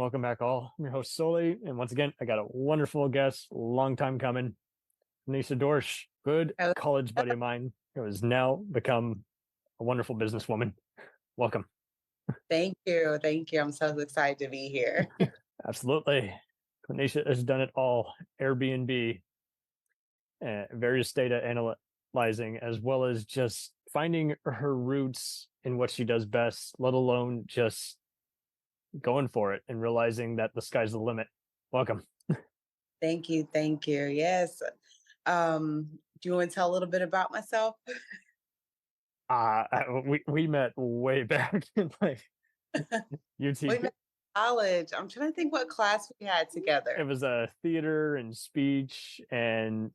welcome back all. I'm your host, Soli, and once again, I got a wonderful guest, long time coming, Clenisha Dortch, good Hello. college buddy of mine, who has now become a wonderful businesswoman. Welcome. Thank you. Thank you. I'm so excited to be here. Absolutely. Clenisha has done it all. Airbnb, various data analyzing, as well as just finding her roots in what she does best, let alone just going for it and realizing that the sky's the limit. Welcome. Thank you. Thank you. Yes. Do you want to tell a little bit about myself? We met way back in like UT. We met in college. I'm trying to think what class we had together. It was a theater and speech, and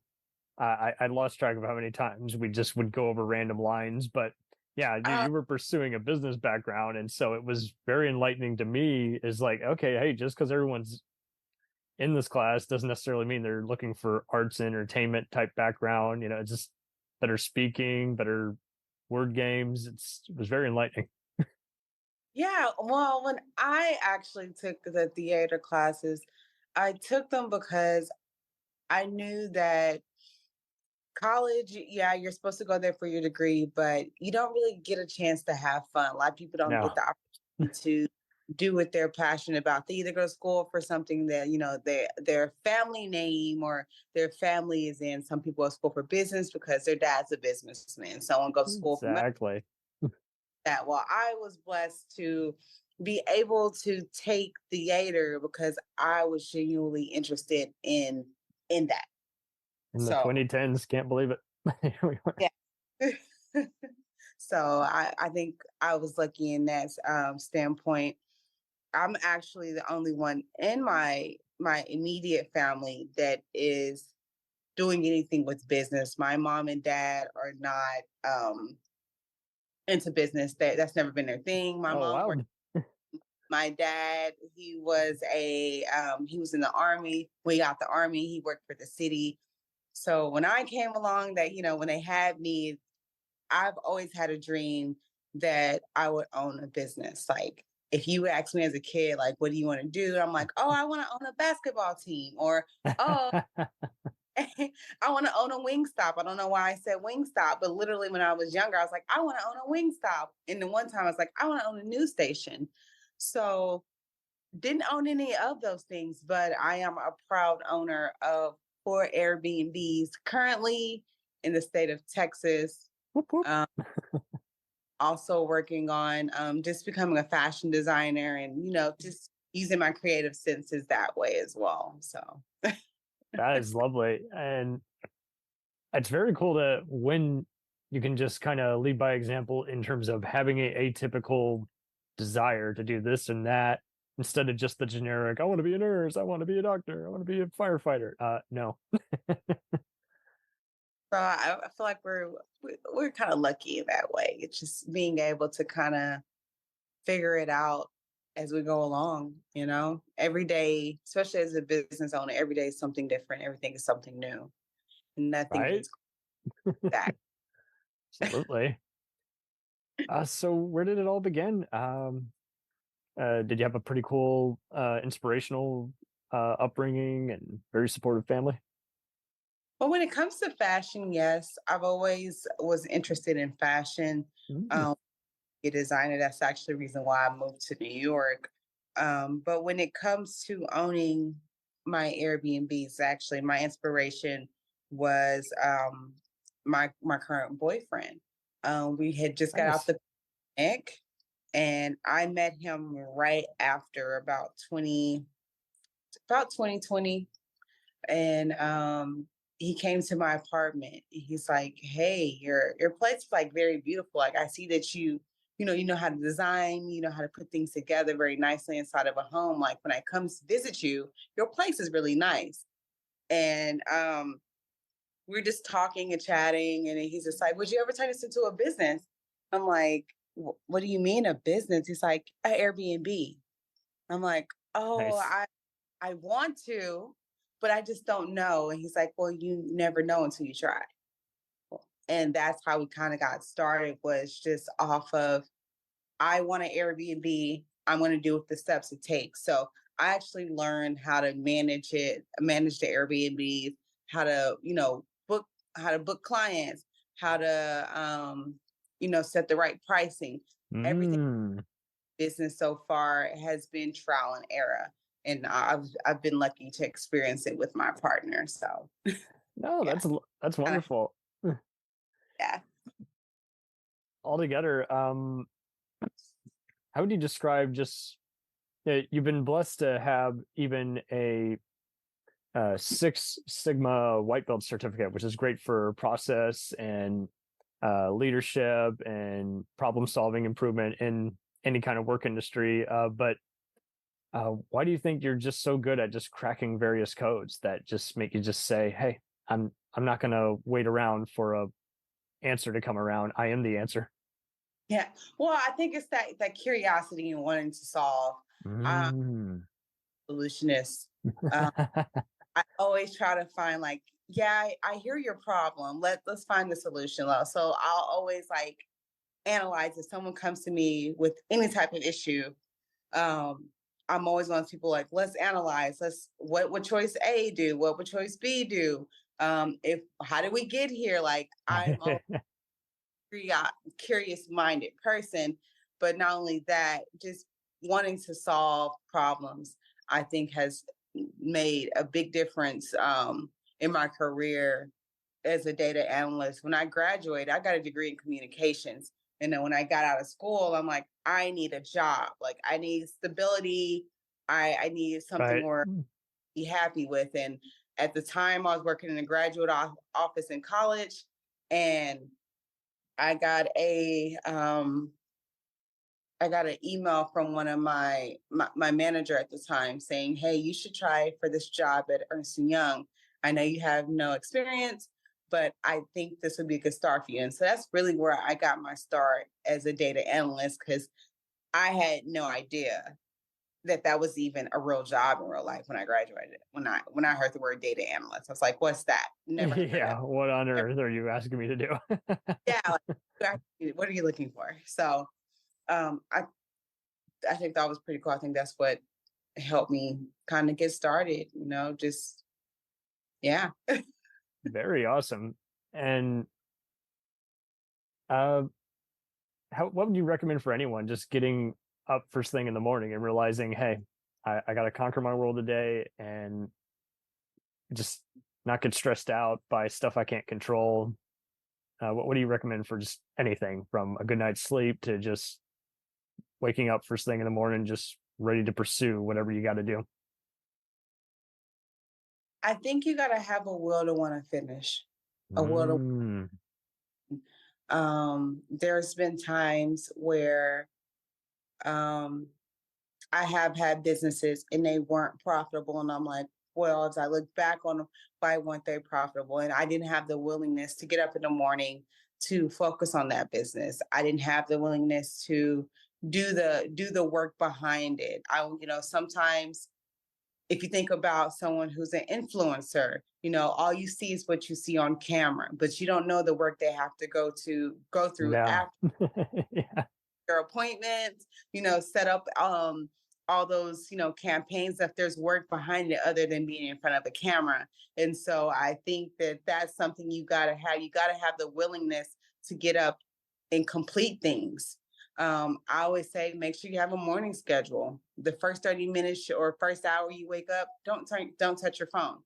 I lost track of how many times we just would go over random lines. But yeah, you were pursuing a business background, and so it was very enlightening to me. Is like, okay, hey, just because everyone's in this class doesn't necessarily mean they're looking for arts and entertainment type background. You know, it's just better speaking, better word games. It was very enlightening. Yeah. Well, when I actually took the theater classes, I took them because I knew that college, yeah, you're supposed to go there for your degree, but you don't really get a chance to have fun. A lot of people don't get No, the opportunity to do what they're passionate about. They either go to school for something that, their family name or their family is in. Some people go to school for business because their dad's a businessman. Someone goes to school for exactly. that. Well, I was blessed to be able to take theater because I was genuinely interested in that. In the So 2010s, can't believe it. yeah. So I think I was lucky in that standpoint. I'm actually the only one in my immediate family that is doing anything with business. My mom and dad are not into business. That's never been their thing. My Oh mom wow. worked. My dad, he was in the army. When he got the army, he worked for the city. So when I came along, that when they had me, I've always had a dream that I would own a business. Like if you ask me as a kid, like, what do you want to do? I'm like, oh, I want to own a basketball team, or oh, I want to own a Wingstop. I don't know why I said Wingstop, but literally when I was younger, I was like, I want to own a Wingstop. And then one time I was like, I want to own a news station. So didn't own any of those things, but I am a proud owner of 4 Airbnbs currently in the state of Texas. Whoop, whoop. Also working on just becoming a fashion designer and, just using my creative senses that way as well. So That is lovely. And it's very cool to when you can just kind of lead by example in terms of having a atypical desire to do this and that instead of just the generic, I want to be a nurse, I want to be a doctor, I want to be a firefighter. No. So I feel like we're kind of lucky in that way. It's just being able to kind of figure it out as we go along, every day, especially as a business owner, every day is something different. Everything is something new. And nothing Right? is that. Absolutely. So where did it all begin? Did you have a pretty cool, inspirational upbringing and very supportive family? But when it comes to fashion, yes, I've always was interested in fashion. Mm. A designer. That's actually the reason why I moved to New York. But when it comes to owning my Airbnbs, actually, my inspiration was my current boyfriend. We had just got out Nice. the pandemic, and I met him right after about 2020, and he came to my apartment. He's like, "Hey, your place is like very beautiful. Like I see that you know how to design, you know how to put things together very nicely inside of a home. Like when I come visit you, your place is really nice." And we're just talking and chatting, and he's just like, "Would you ever turn this into a business?" I'm like, "What do you mean a business?" He's like, "An Airbnb." I'm like, "Oh, Nice. I want to, but I just don't know." And he's like, "Well, you never know until you try." And that's how we kind of got started, was just off of, I want an Airbnb. I'm going to do what the steps it takes. So I actually learned how to manage the Airbnb, how to, how to book clients, how to, set the right pricing. Everything Mm. business so far has been trial and error. And I've been lucky to experience it with my partner. So No, yeah, that's kinda, wonderful. yeah. Altogether, how would you describe just you've been blessed to have even a Six Sigma white belt certificate, which is great for process and leadership and problem solving improvement in any kind of work industry. But why do you think you're just so good at just cracking various codes that just make you just say, "Hey, I'm not going to wait around for a answer to come around. I am the answer." Yeah. Well, I think it's that curiosity and wanting to solve. Um, Mm. Solutionist. Um, I always try to find like, yeah, I hear your problem. Let's find the solution. So I'll always like analyze if someone comes to me with any type of issue. Um, I'm always one of those people like, let's analyze. What would choice A do? What would choice B do? If how did we get here? Like I'm a curious minded person, but not only that, just wanting to solve problems, I think has made a big difference in my career as a data analyst. When I graduated, I got a degree in communications. And then when I got out of school, I'm like, I need a job. Like I need stability. I need something Right. where I be happy with. And at the time I was working in a graduate office in college, and I got an email from one of my manager at the time saying, "Hey, you should try for this job at Ernst & Young. I know you have no experience, but I think this would be a good start for you." And so that's really where I got my start as a data analyst, because I had no idea that was even a real job in real life when I graduated. When I heard the word data analyst, I was like, "What's that? Never heard of Yeah. What on it." earth are you asking me to do? Yeah, like, what are you looking for? So um, I I think that was pretty cool. I think that's what helped me kind of get started, just yeah. Very awesome. And uh, what would you recommend for anyone just getting up first thing in the morning and realizing, hey, I got to conquer my world today and just not get stressed out by stuff I can't control? What do you recommend for just anything from a good night's sleep to just waking up first thing in the morning, just ready to pursue whatever you got to do? I think you got to have a will to want to finish, a will to. Mm. There's been times where um, I have had businesses and they weren't profitable, and I'm like, well, as I look back on them, why weren't they profitable? And I didn't have the willingness to get up in the morning to focus on that business. I didn't have the willingness to do the work behind it. Sometimes if you think about someone who's an influencer, all you see is what you see on camera, but you don't know the work they have to go through No. after Yeah. their appointments, set up all those, campaigns, if there's work behind it other than being in front of a camera. And so I think that that's something you got to have. You got to have the willingness to get up and complete things. I always say, make sure you have a morning schedule. The first 30 minutes or first hour you wake up, don't touch your phone.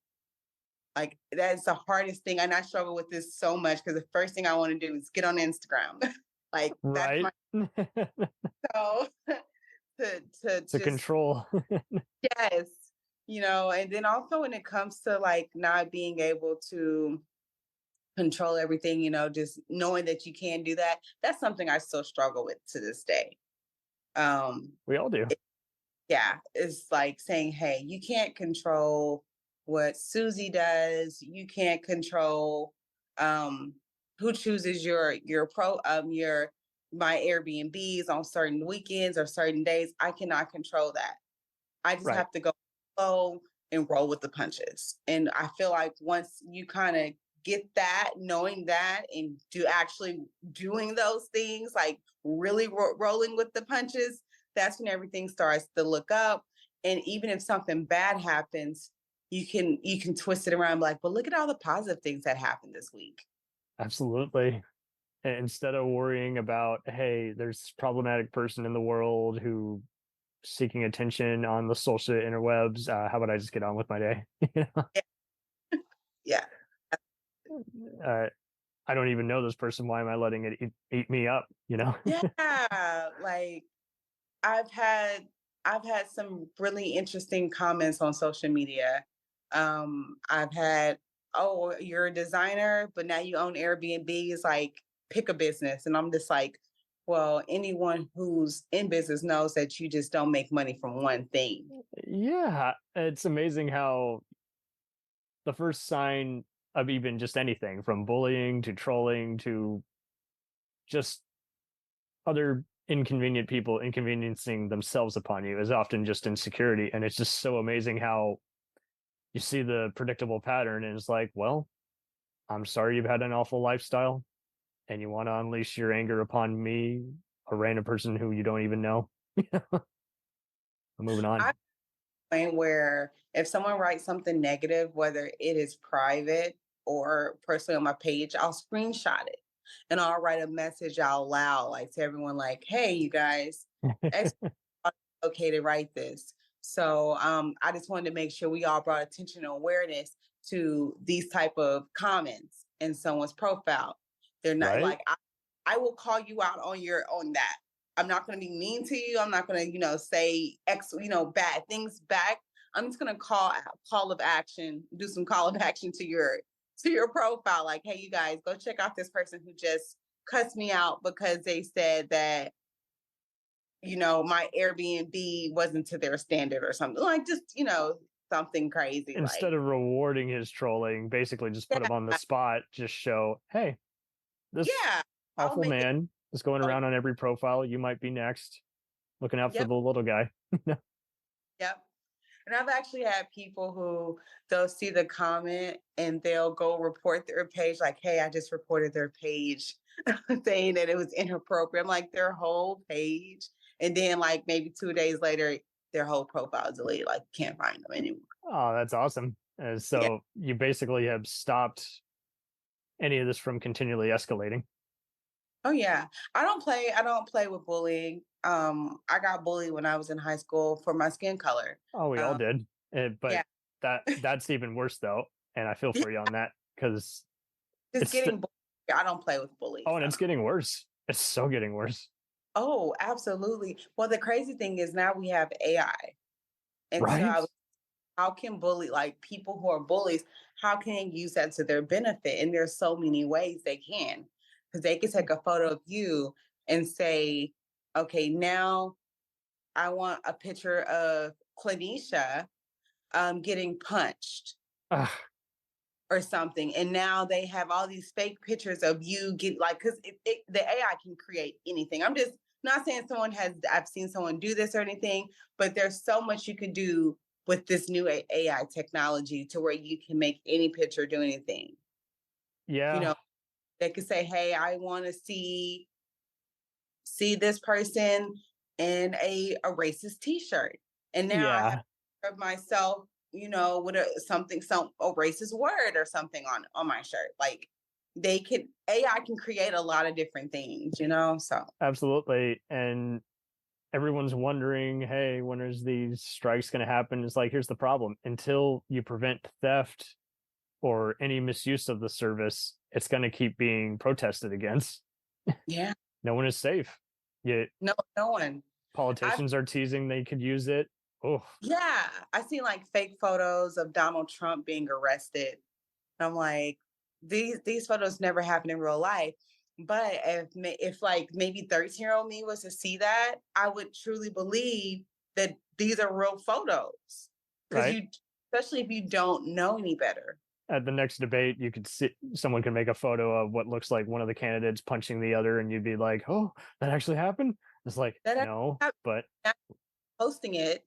Like that's the hardest thing. And I struggle with this so much because the first thing I want to do is get on Instagram. Like that's Right. my so to To just control. yes, and then also when it comes to like not being able to control everything, just knowing that you can do that, that's something I still struggle with to this day. Um, We all do. yeah, it's like saying, hey, you can't control what Susie does. You can't control um who chooses your my Airbnbs on certain weekends or certain days. I cannot control that. I just Right. have to go slow and roll with the punches. And I feel like once you kind of get that, knowing that, and actually doing those things, like really rolling with the punches, that's when everything starts to look up And even if something bad happens, you can twist it around like, but look at all the positive things that happened this week. Absolutely. Instead of worrying about, hey, there's this problematic person in the world who seeking attention on the social interwebs, how about I just get on with my day? Yeah. uh, I don't even know this person. Why am I letting it eat me up? Yeah. Like I've had I've had some really interesting comments on social media. I've had, oh, you're a designer, but now you own Airbnb. It's like, pick a business. And I'm just like, well, anyone who's in business knows that you just don't make money from one thing. Yeah, it's amazing how the first sign of even just anything from bullying to trolling to just other inconvenient people inconveniencing themselves upon you is often just insecurity. And it's just so amazing how you see the predictable pattern and it's like, well, I'm sorry you've had an awful lifestyle and you want to unleash your anger upon me, a random person who you don't even know. I'm moving on. Point where if someone writes something negative, whether it is private or personally on my page, I'll screenshot it and I'll write a message out loud, like to everyone, like, "Hey, you guys, X okay to write this." So I just wanted to make sure we all brought attention and awareness to these type of comments in someone's profile. They're not Right? like, I will call you out on that. I'm not going to be mean to you. I'm not going to, say bad things back. I'm just going to call of action, do some call of action to your profile. Like, hey, you guys, go check out this person who just cussed me out because they said that, my Airbnb wasn't to their standard or something, like, just, something crazy. Like, Instead of rewarding his trolling, basically just put him on the yeah, spot, just show, hey, this yeah, I'll awful make it. man is going Oh, around on every profile. You might be next. Looking out for yep, the little guy. yep. And I've actually had people who they'll see the comment and they'll go report their page, like, hey, I just reported their page saying that it was inappropriate. I'm like, their whole page. And then, like, maybe 2 days later, their whole profile is deleted. Like, can't find them anymore. Oh, that's awesome. And Yeah. so you basically have stopped any of this from continually escalating. Oh yeah. I don't play with bullying. I got bullied when I was in high school for my skin color. Oh, we all Um, did. But yeah. that's even worse though. And I feel for you on that because Just it's getting bullied. I don't play with bullies. oh, and I it's don't. getting worse. It's so getting worse. Oh, absolutely. Well, the crazy thing is now we have AI. And so Right? how can like people who are bullies, how can they use that to their benefit? And there's so many ways they can, because they can take a photo of you and say, okay, now I want a picture of Clenisha getting punched Ugh, or something. And now they have all these fake pictures of you get like, because the AI can create anything. I'm just not saying I've seen someone do this or anything, but there's so much you can do with this new AI technology to where you can make any picture do anything. You yeah. know, they could say, hey, I want to see this person in a racist t-shirt. And now I have Yeah. of myself, with a racist word or something on my shirt. Like AI can create a lot of different things. So Absolutely. And everyone's wondering, hey, when is these strikes going to happen? It's like, here's the problem. Until you prevent theft or any misuse of the service, it's going to keep being protested against. yeah, No one is safe. Yet no one. I politicians are teasing they could use it. Oh, Yeah, I seen like fake photos of Donald Trump being arrested. I'm like, these photos never happen in real life. But if like maybe 13-year-old me was to see that, I would truly believe that these are real photos. Because right. especially if you don't know any better. At the next debate, you could see someone can make a photo of what looks like one of the candidates punching the other, and you'd be like, "Oh, that actually happened." It's like, That no, but posting it,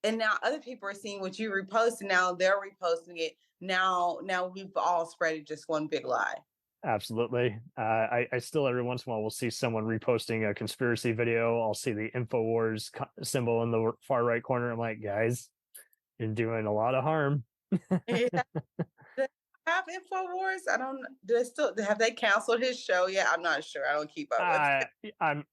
and now other people are seeing what you reposted. Now they're reposting it. Now we've all spread it just one big lie. Absolutely. I still every once in a while will see someone reposting a conspiracy video. I'll see the InfoWars symbol in the far right corner. I'm like, guys, you're doing a lot of harm. Yeah. Do they have InfoWars? I don't. Do they still have they canceled his show yet? I'm not sure. I don't keep up with uh, it. I'm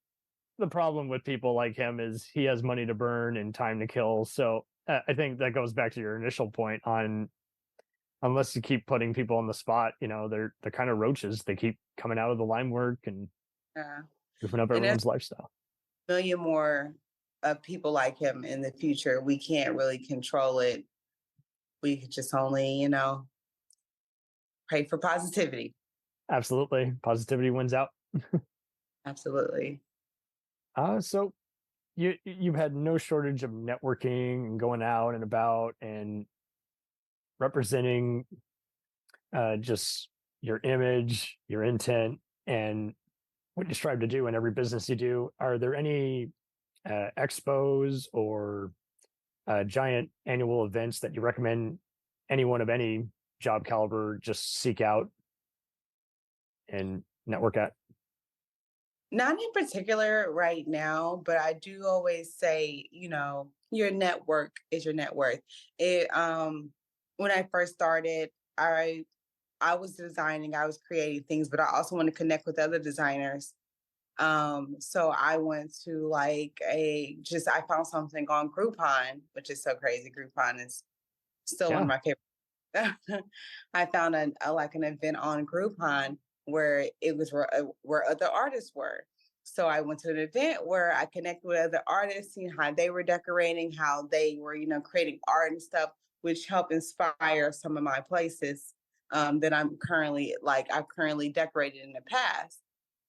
the problem with people like him is he has money to burn and time to kill. So I think that goes back to your initial point on unless you keep putting people on the spot, they're kind of roaches. They keep coming out of the line work and Yeah. goofing up And there's everyone's lifestyle. a million more of people like him in the future. We can't really control it. We could just only, pray for positivity. Absolutely. Positivity wins out. Absolutely. So you've had no shortage of networking and going out and about and representing just your image, your intent, and what you strive to do in every business you do. Are there any expos or giant annual events that you recommend anyone of any job caliber just seek out and network at? Not in particular right now, but I do always say, your network is your net worth. It when I first started, I was designing, I was creating things, but I also want to connect with other designers. So I went to I found something on Groupon, which is so crazy. Groupon is still one of Yeah. my favorite. I found an event on Groupon where it was where other artists were. So I went to an event where I connected with other artists, seeing how they were decorating, how they were, creating art and stuff, which helped inspire some of my places that I've currently decorated in the past.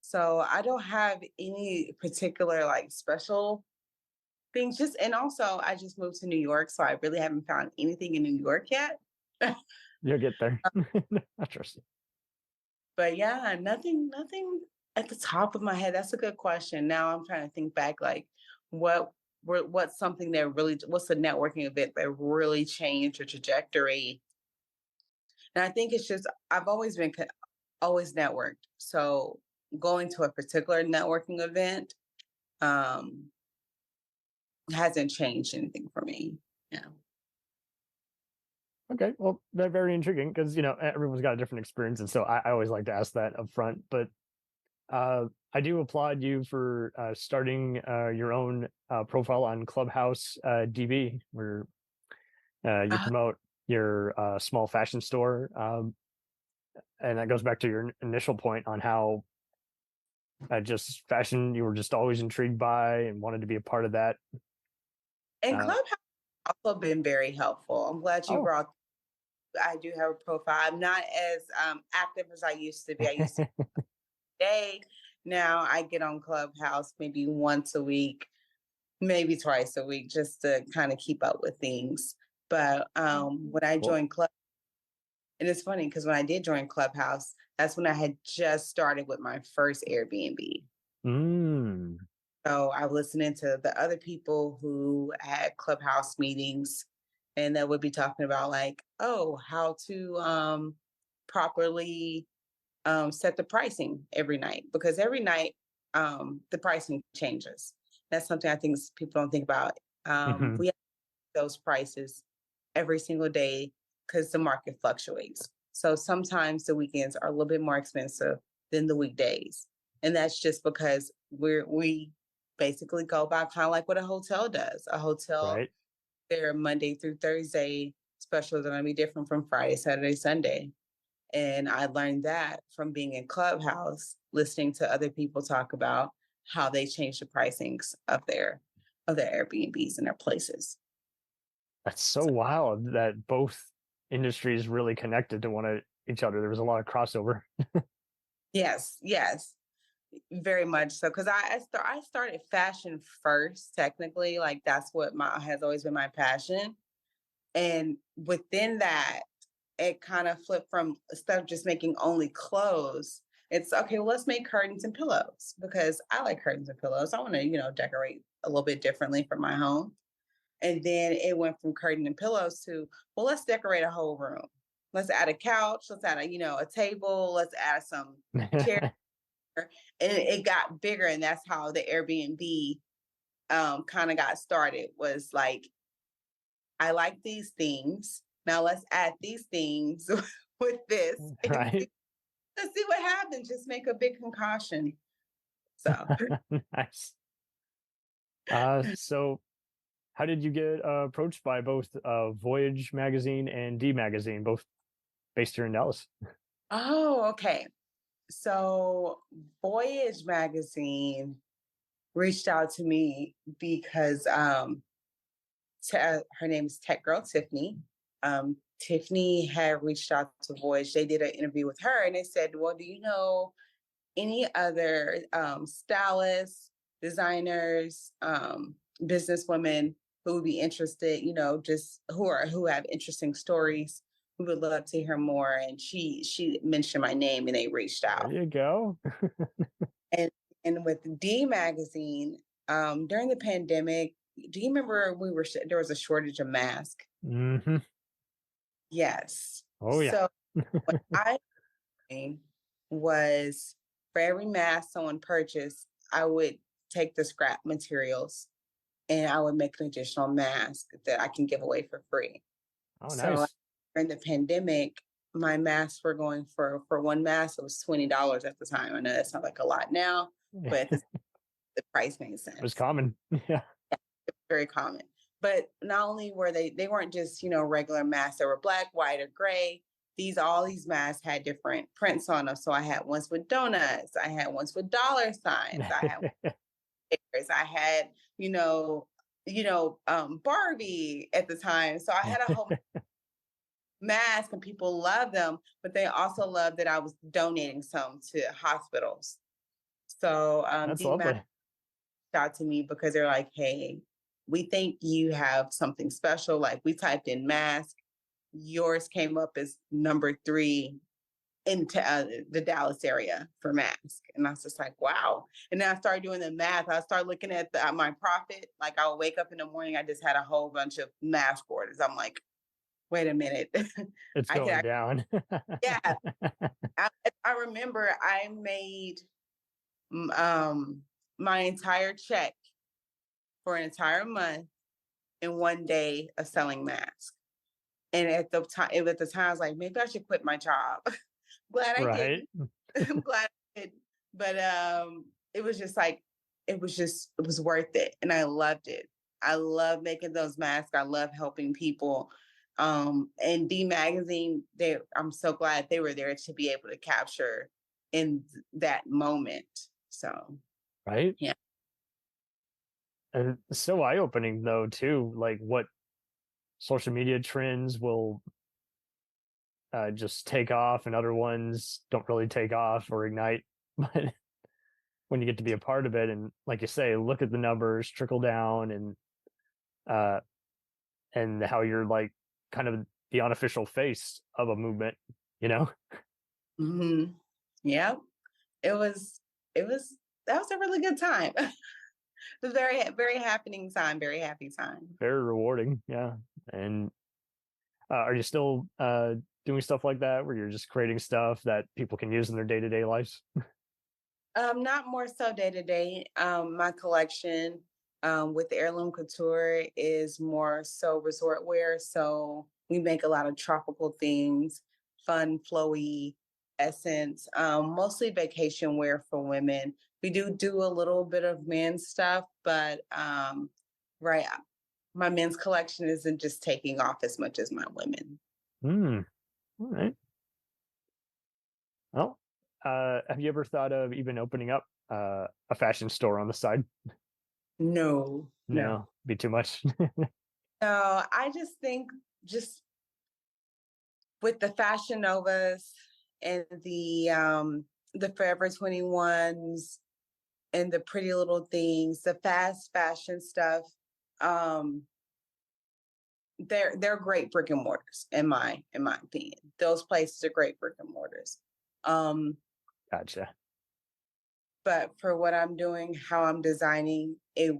So I don't have any particular special things. And also I just moved to New York, so I really haven't found anything in New York yet. You'll get there. I trust you. But yeah, nothing at the top of my head. That's a good question. Now I'm trying to think back, what what's something that really, what's a networking event that really changed your trajectory? And I think it's just I've always networked. So going to a particular networking event um, hasn't changed anything for me. Yeah. Okay, well, they're very intriguing because everyone's got a different experience, and so I always like to ask that up front. But I do applaud you for starting your own profile on Clubhouse DB, where you Uh, promote your small fashion store, and that goes back to your initial point on how just fashion you were just always intrigued by and wanted to be a part of that. and Uh, Clubhouse has also been very helpful. I'm glad you oh, brought. I do have a profile. I'm not as active as I used to be. I used to day. Now I get on Clubhouse maybe once a week, maybe twice a week, just to kind of keep up with things. But when I cool. joined Club, and it's funny because when I did join Clubhouse, that's when I had just started with my first Airbnb. Mm, So I was listening to the other people who had Clubhouse meetings, and that would be talking about how to properly set the pricing every night, because every night the pricing changes. That's something I think people don't think about. hmm. We have those prices every single day because the market fluctuates. So sometimes the weekends are a little bit more expensive than the weekdays. And that's just because we basically go by kind of like what a hotel does. A hotel, Right. their Monday through Thursday specials are going to be different from Friday, Saturday, Sunday. And I learned that from being in Clubhouse, listening to other people talk about how they change the pricings of their Airbnbs and their places. That's so wild that both industries really connected to each other. There was a lot of crossover. Yes, yes, very much so. Because I started fashion first, technically, like that's what my has always been my passion. And within that, it kind of flipped from instead of just making only clothes. It's okay. Well, let's make curtains and pillows because I like curtains and pillows. I want to, decorate a little bit differently for my home. And then it went from curtain and pillows to, well, let's decorate a whole room. let's add a couch, let's add a table, let's add some chairs. And it got bigger, and that's how the Airbnb kind of got started. Was like, I like these things. Now let's add these things with this. Right. Let's see what happens. Just make a big concoction. So Nice. So how did you get approached by both Voyage magazine and D magazine, both based here in Dallas? oh, okay. So Voyage magazine reached out to me because her name is Tech Girl Tiffany. Tiffany had reached out to Voyage. They did an interview with her, and they said, well, do you know any other stylists, designers, businesswomen who would be interested, just who have interesting stories? We would love to hear more. And she mentioned my name, and they reached out. There you go. And with D magazine, during the pandemic, do you remember there was a shortage of masks? Mm-hmm. Yes. Oh yeah. So what I did was, for every mask someone purchased, I would take the scrap materials and I would make an additional mask that I can give away for free. Oh, So nice. during the pandemic, my masks were going for one mask, it was $20 at the time. I know that's not like a lot now, but the price made sense. It was common. Yeah. Very common. But not only were they weren't just, regular masks. They were black, white, or gray. All these masks had different prints on them. So I had ones with donuts. I had ones with dollar signs. I had stickers. I had, Barbie at the time. So I had a whole mask, and people loved them, but they also loved that I was donating some to hospitals. So That's lovely. reached out to me because they're like, hey, we think you have something special. Like, we typed in mask, yours came up as number 3 in the Dallas area for mask. And I was just like, wow. And then I started doing the math. I started looking at my profit. Like, I would wake up in the morning, I just had a whole bunch of mask orders. I'm like, wait a minute. It's going down. Yeah. I remember I made my entire check for an entire month in one day of selling masks. And at the time, I was like, maybe I should quit my job. Glad I Right. didn't. I'm glad I didn't. But it was just like, it was worth it. And I loved it. I love making those masks. I love helping people. And D Magazine, I'm so glad they were there to be able to capture in that moment. So, Right. yeah. And it's so eye-opening though, too, like what social media trends will just take off and other ones don't really take off or ignite. But when you get to be a part of it, and like you say, look at the numbers trickle down, and how you're like kind of the unofficial face of a movement, Mm-hmm. Yeah. That was a really good time. It was very, very happening time, very happy time. Very rewarding. Yeah. And are you still doing stuff like that where you're just creating stuff that people can use in their day-to-day lives? Not more so day to day. My collection with the Heirloom Couture is more so resort wear. So we make a lot of tropical things, fun, flowy essence, mostly vacation wear for women. We do a little bit of men's stuff, but right, my men's collection isn't just taking off as much as my women. All right. Well, have you ever thought of even opening up a fashion store on the side? No. Be too much. No, I just think just with the Fashion Novas and the Forever 21s and the Pretty Little Things, the fast fashion stuff, they're great brick and mortars in my opinion. Those places are great brick and mortars. Gotcha. But for what I'm doing, how I'm designing, it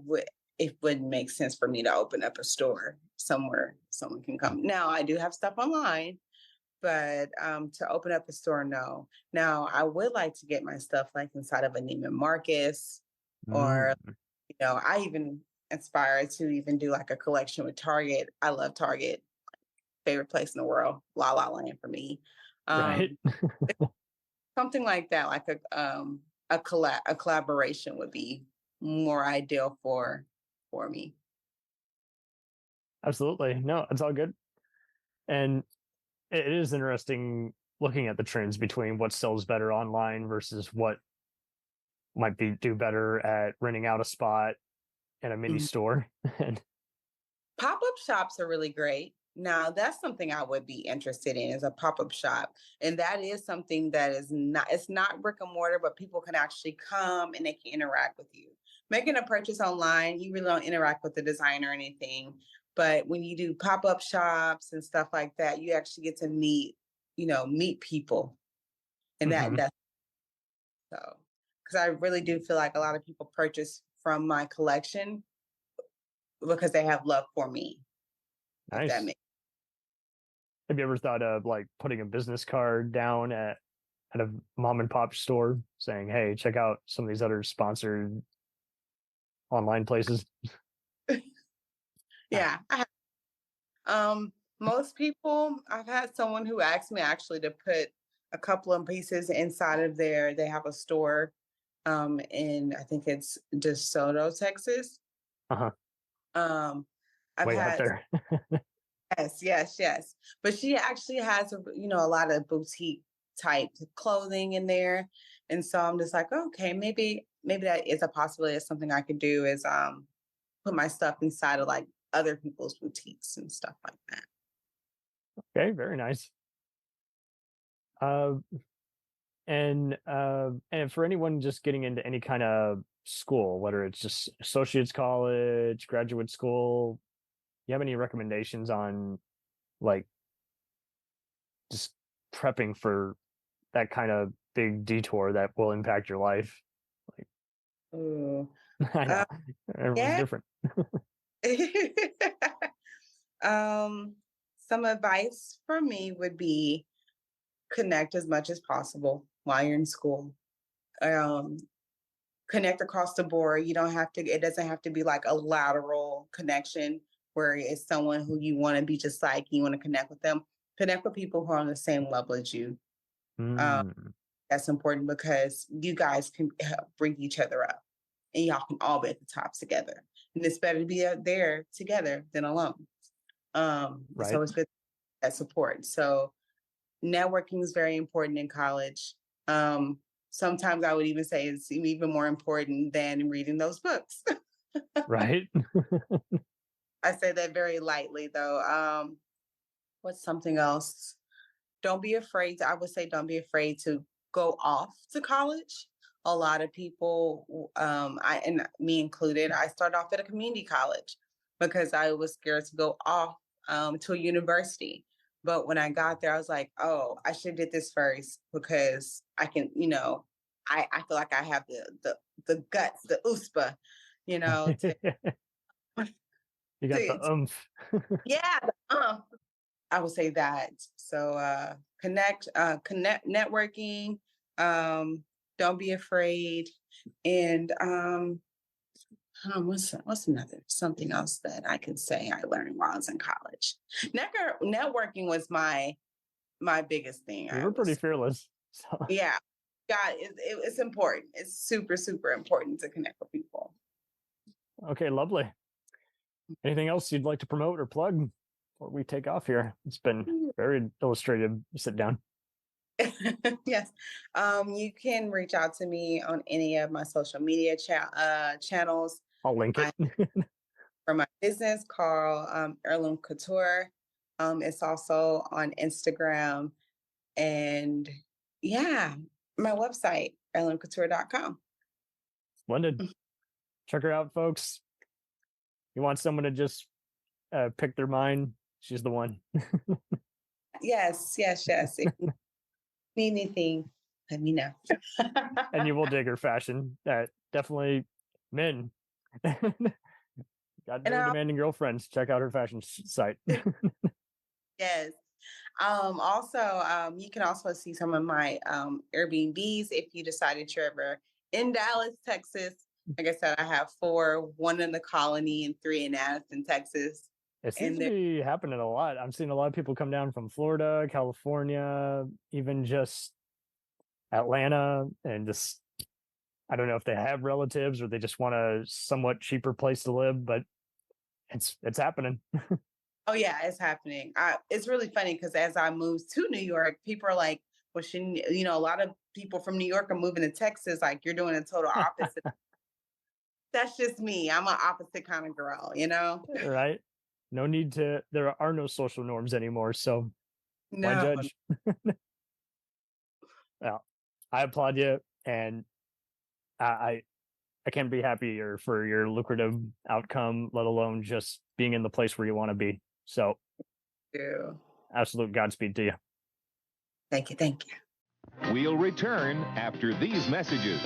wouldn't make sense for me to open up a store somewhere someone can come. Now, I do have stuff online, but to open up a store, no. Now, I would like to get my stuff like inside of a Neiman Marcus, or Mm, I even aspire to even do like a collection with Target. I love Target, favorite place in the world, La La Land for me. right. Um, Something like that, like a collaboration would be more ideal for me. Absolutely. No, it's all good. And it is interesting looking at the trends between what sells better online versus what might be do better at renting out a spot in a mini Mhm. store. And Pop-up shops are really great. Now, that's something I would be interested in, is a pop-up shop. And that is something that is not, it's not brick and mortar, but people can actually come and they can interact with you. Making a purchase online, you really don't interact with the designer or anything. But when you do pop-up shops and stuff like that, you actually get to meet people. And mhm, that's so, because I really do feel like a lot of people purchase from my collection because they have love for me, if that nice. makes. Have you ever thought of like putting a business card down at a mom and pop store saying, "Hey, check out some of these other sponsored online places"? Ah, Yeah. Most people, I've had someone who asked me actually to put a couple of pieces inside of there. They have a store in, I think it's DeSoto, Texas. uh-huh. Um, I've Way out had, there. yes, yes, yes. But she actually has a lot of boutique type clothing in there. And so I'm just like, okay, maybe that is a possibility. It's something I could do, is put my stuff inside of like other people's boutiques and stuff like that. Okay, very nice. Uh, and for anyone just getting into any kind of school, whether it's just associate's college, graduate school, you have any recommendations on like just prepping for that kind of big detour that will impact your life? Ooh. Like, I know Uh, everyone's yeah. different. um, some advice for me would be connect as much as possible while you're in school. Um, Connect across the board. You don't have to, it doesn't have to be like a lateral connection where it's someone who you want to be just like, you want to connect with them. Connect with people who are on the same level as you. Um, Mm, that's important because you guys can help bring each other up and y'all can all be at the top together. And it's better to be out there together than alone. It's right. always good that support. So networking is very important in college. Um, Sometimes I would even say it's even more important than reading those books. Right. I say that very lightly though. What's something else? Don't be afraid. I would say don't be afraid to go off to college. A lot of people, I and me included, I started off at a community college because I was scared to go off to a university. But when I got there, I was like, oh, I should have did this first because I can, I feel like I have the guts, the uspa, to, You got the to oomph. yeah, I would say that. So connect, networking. Um, don't be afraid. And what's another something else that I can say I learned while I was in college? Networking was my biggest thing. You I were pretty was fearless. So, yeah. God, it's important. It's super, super important to connect with people. okay, lovely. Anything else you'd like to promote or plug before we take off here? It's been very illustrative sit down. Yes. You can reach out to me on any of my social media channels. I'll link it. I For my business called Heirloom Couture. It's also on Instagram and yeah, my website, heirloomcouture.com. Splendid. Check her out, folks. You want someone to just pick their mind? She's the one. Yes, yes, yes. If you need anything, let me know. And you will dig her fashion. Definitely men. Got And very demanding girlfriends. Check out her fashion site. yes. You can also see some of my Airbnbs if you decided you're ever in Dallas, Texas. Like I said, I have 4, 1 in the Colony and 3 in Addison, Texas. It seems to be happening a lot. I'm seeing a lot of people come down from Florida, California, even just Atlanta, and just, I don't know if they have relatives or they just want a somewhat cheaper place to live, but it's happening. Oh yeah, it's happening. It's really funny because as I moved to New York, people are like, well, a lot of people from New York are moving to Texas. Like, you're doing a total opposite. That's just me. I'm an opposite kind of girl, Right? No need to, there are no social norms anymore. So why judge? Well, I applaud you, and I can't be happier for your lucrative outcome, let alone just being in the place where you want to be. So, absolute Godspeed to you. Thank you. Thank you. We'll return after these messages.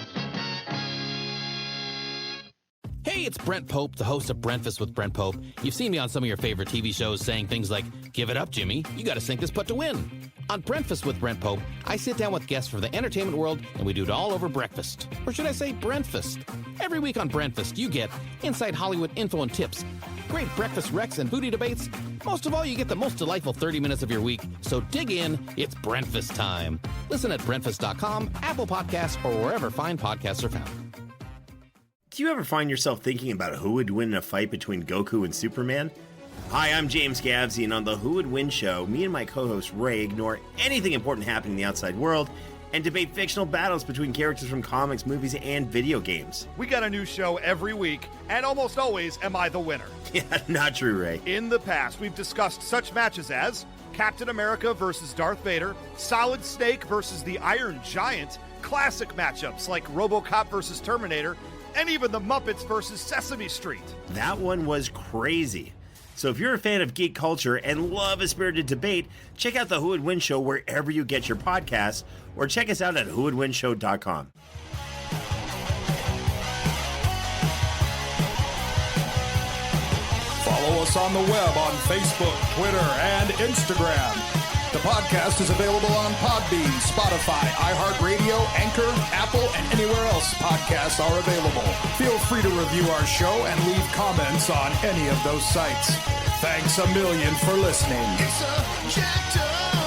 Hey, it's Brent Pope, the host of Breakfast with Brent Pope. You've seen me on some of your favorite TV shows saying things like, "Give it up, Jimmy. You got to sink this putt to win." On Breakfast with Brent Pope, I sit down with guests from the entertainment world, and we do it all over breakfast. Or should I say Brentfast? Every week on Brentfast, you get inside Hollywood info and tips, great breakfast recs and booty debates. Most of all, you get the most delightful 30 minutes of your week. So dig in. It's Brentfast time. Listen at Brentfast.com, Apple Podcasts, or wherever fine podcasts are found. Do you ever find yourself thinking about who would win in a fight between Goku and Superman? Hi, I'm James Gavsey, and on the Who Would Win show, me and my co-host Ray ignore anything important happening in the outside world and debate fictional battles between characters from comics, movies, and video games. We got a new show every week, and almost always am I the winner. Yeah, not true, Ray. In the past, we've discussed such matches as Captain America versus Darth Vader, Solid Snake versus the Iron Giant, classic matchups like RoboCop versus Terminator, and even the Muppets versus Sesame Street. That one was crazy. So if you're a fan of geek culture and love a spirited debate, check out the Who Would Win show wherever you get your podcasts, or check us out at whowouldwinshow.com. Follow us on the web on Facebook, Twitter, and Instagram. The podcast is available on Podbean, Spotify, iHeartRadio, Anchor, Apple, and anywhere else podcasts are available. Feel free to review our show and leave comments on any of those sites. Thanks a million for listening. It's a jacked up